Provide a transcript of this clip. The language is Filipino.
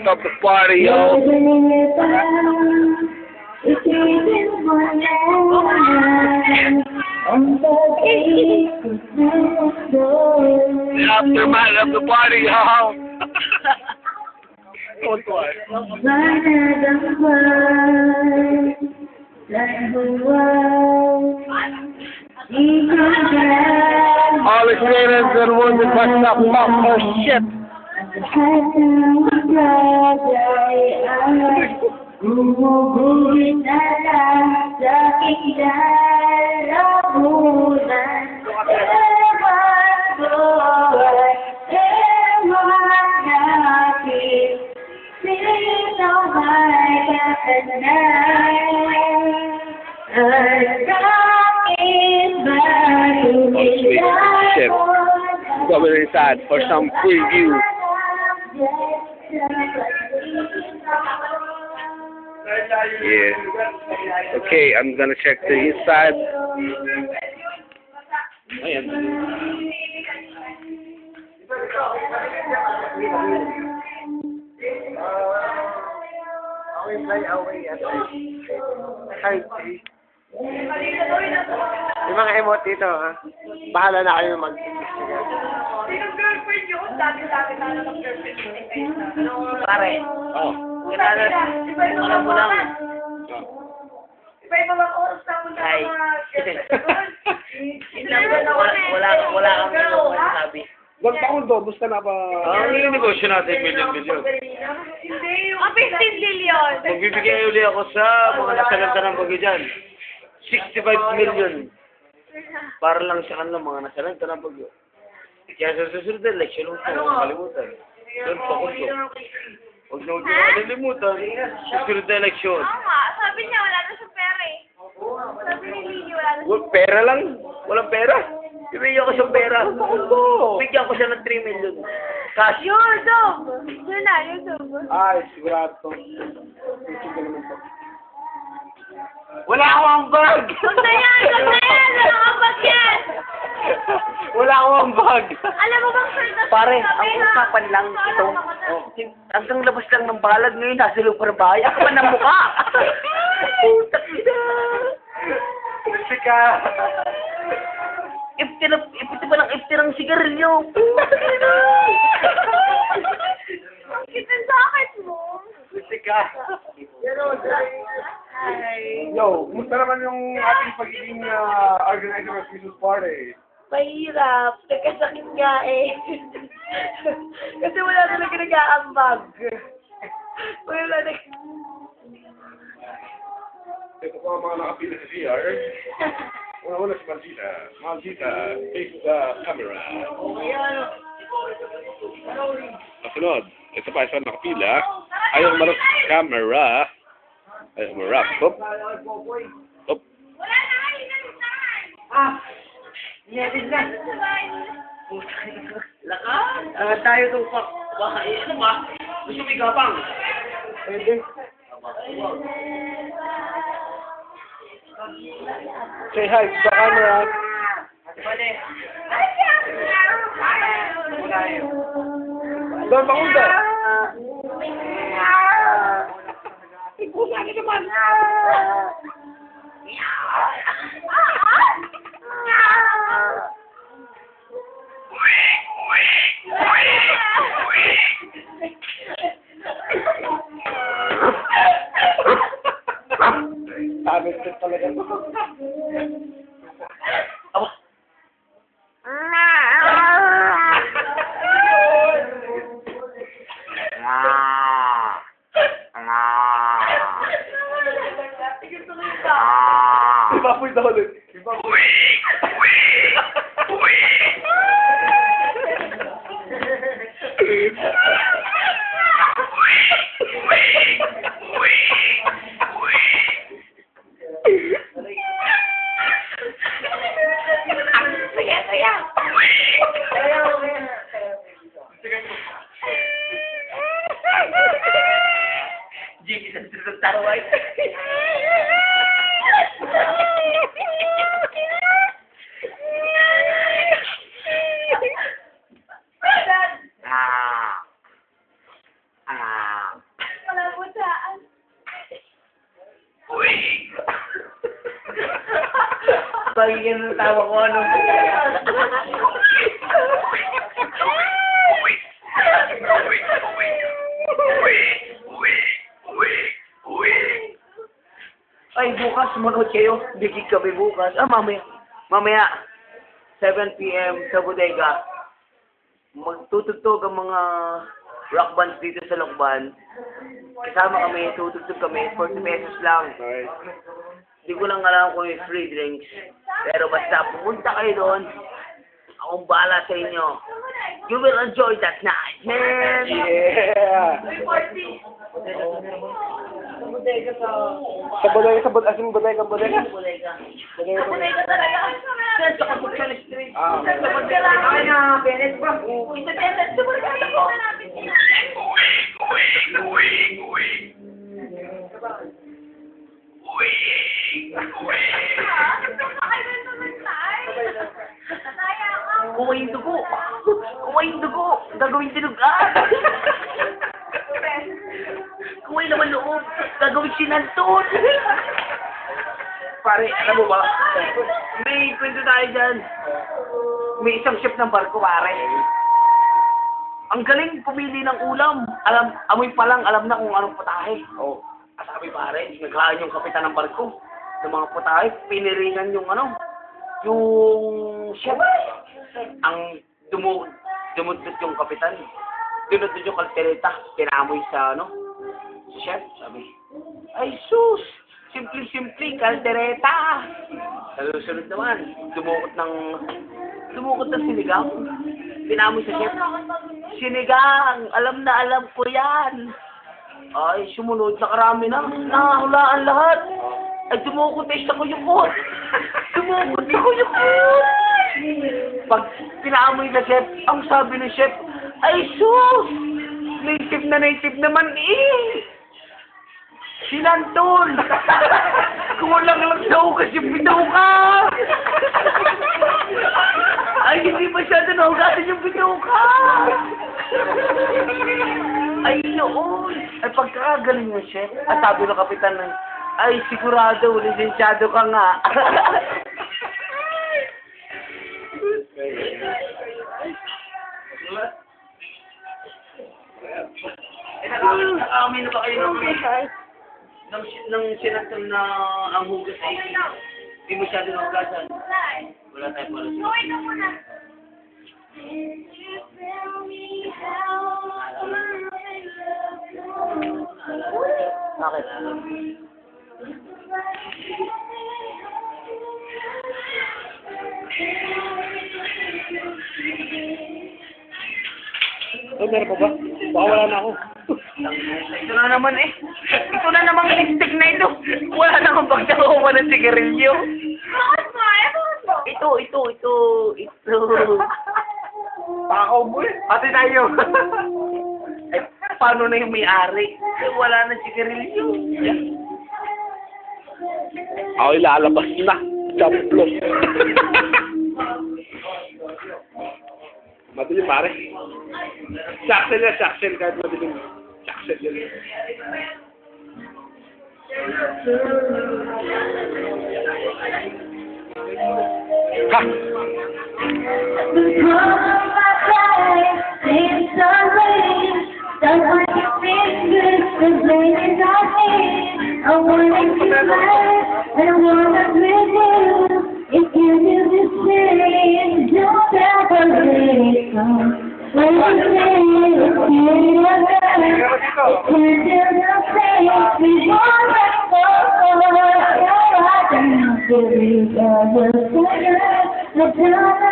of the party, yo. The aftermath of the party, yo. All experience and wounded by stop pop or shit. Shit. Coming inside for some preview. Yeah. Okay, I'm gonna check the inside. Ayan. Yung mga emote dito, ha? Bahala na kayo mag Yung girlfriend yun, dati-dati na ng girlfriend yun. Pare. Oh. Alam mo lang. Iba-iba lang oras na mo na Ay. mga Wala kang sabi. Magpakundo, gusto na ba? Yung negosyo natin, million. Hindi, yung 15 billion. Magbibigay uli ako sa mga nasalanta ng bagay dyan. 65 million. Para lang sa kanila mga nasalanta ng bagay. Kaya sa susunod na election, huwag mo kalimutan. Doon pa ko to. Huwag na kalimutan. Susunod na election. Oo nga, sabi niya wala na sa pera eh. Sabi ni Lily wala na sa Pera lang. Walang pera. Bibigyan ko siyang pera. Bigyan ko siya ng 3 million. Cash. YouTube! Yun na, YouTube. Ay, sigurado. Wala akong bag! Huwag na yan! Wala kang bag yan! Wala akong bag! Alam mo bang sir, Pare, ang usapan lang ito. Hanggang labas lang ng balag ngayon, nasa loob ng bahay. Ako pa ng mukha. Putak ina. Musika! Ipiti ba ng iftirang sigarilyo? Putak ina. Ang kitin sa akin mo. Musika! Ay. Yo, kumusta naman yung ating pagiging organizer of Christmas party? Mahirap. Nagkasakit nga eh. Kasi wala talaga nag-aambag. Wala na. Ito po ang mga nakapila sa CR. Una-una si Malgita. Malgita, face the camera. Kasunod, ito pa isang nakapila. Ayaw marap sa camera. Ayaw marap. Hop. Hop. Wala na kayo na. Niyabid na. Lakas. Tayo itong bahay. Ano ba? Gusto may gapang. Pwede. Say hi to the camera. Doon, pakunda. Ikusan naman. Sabi ko talaga. Aba. Ibaboy na ulit. Ibaboy. Jimmy sa susunod taraway. Ah. Bagay ng tawa ko, ano? Ay, bukas, manood kayo. Bigig kami bukas. Mamaya, 7 p.m. sa bodega. Magtutugtog ang mga rock bands dito sa Lokban. Kasama kami, tutugtog kami, 40 pesos lang. Okay. Hindi ko lang alam kung yung free drinks. Pero basta pumunta kayo doon, akong bahala sa inyo. You will enjoy that night, man! Yeah! Sa bodega, bodega. Bodega. Bodega talaga. Saan sa Concepcion Street? Ah, okay. Sa bodega. Ay na, Benes ba? Ito, Benes. Sa bodega ko na natin sila. Kumain dugo. Kumain dugo. Gagawin tinugan. Kumain naman loob. Gagawin sinantun. Pare, alam mo ba? May kwento tayo dyan. May isang chef ng barko, pare. Ang galing pumili ng ulam. Amoy pa lang, alam na kung anong putahe. Oh. Sabi pare, nagkaan yung kapitan ng barko. Ng mga putahe, piniringan yung yung chef. Ang dumudot yung kapitan. Dinudot yung kaltereta. Pinamoy sa chef. Sabi, ay sus! Simple, kaldereta. Sa susunod naman, dumukot ng sinigang. Pinamoy sa chef. Sinigang, alam na alam ko yan. Ay, sumunod, nakarami na. Nakahulaan lahat. Ay, dumukot na isa ko yung kot. Dumukot ko yung kot. Pag pinamoy na chef, ang sabi ng chef, ay sus! Native naman eh. Sinantol! Kulang lang daw kasi bitaw ka! Ay, hindi masyado nahugasan yung bitaw ka! Ay, noon! Ay, pagkakagaling mo, chef, at sabi ng kapitan na, ay, sigurado, lisensyado ka nga. Amin na ba kayo ng sinantol na ang hugas ay hindi masyado nahugasan? Wala tayo para sa Wait na muna. Bakit? Oh, meron pa ba? Baka wala na ako. Ito na naman eh. Ito na namang lipstick na ito. Wala namang pagkakuha ng sigarilyo. Bakit mo? Bakit mo? Ito. Pakaw mo eh. Pati tayo. Ay, paano na yung may-ari? Eh, wala na sigarilyo. Ako ilalabas na. Jamplo. Madilim pare. Saksel kahit madilim. Saksel yan. Ha! If you do the same, don't ever let it go. When you say it's getting better, it's getting the same. We won't let go. I don't know if it's ever better.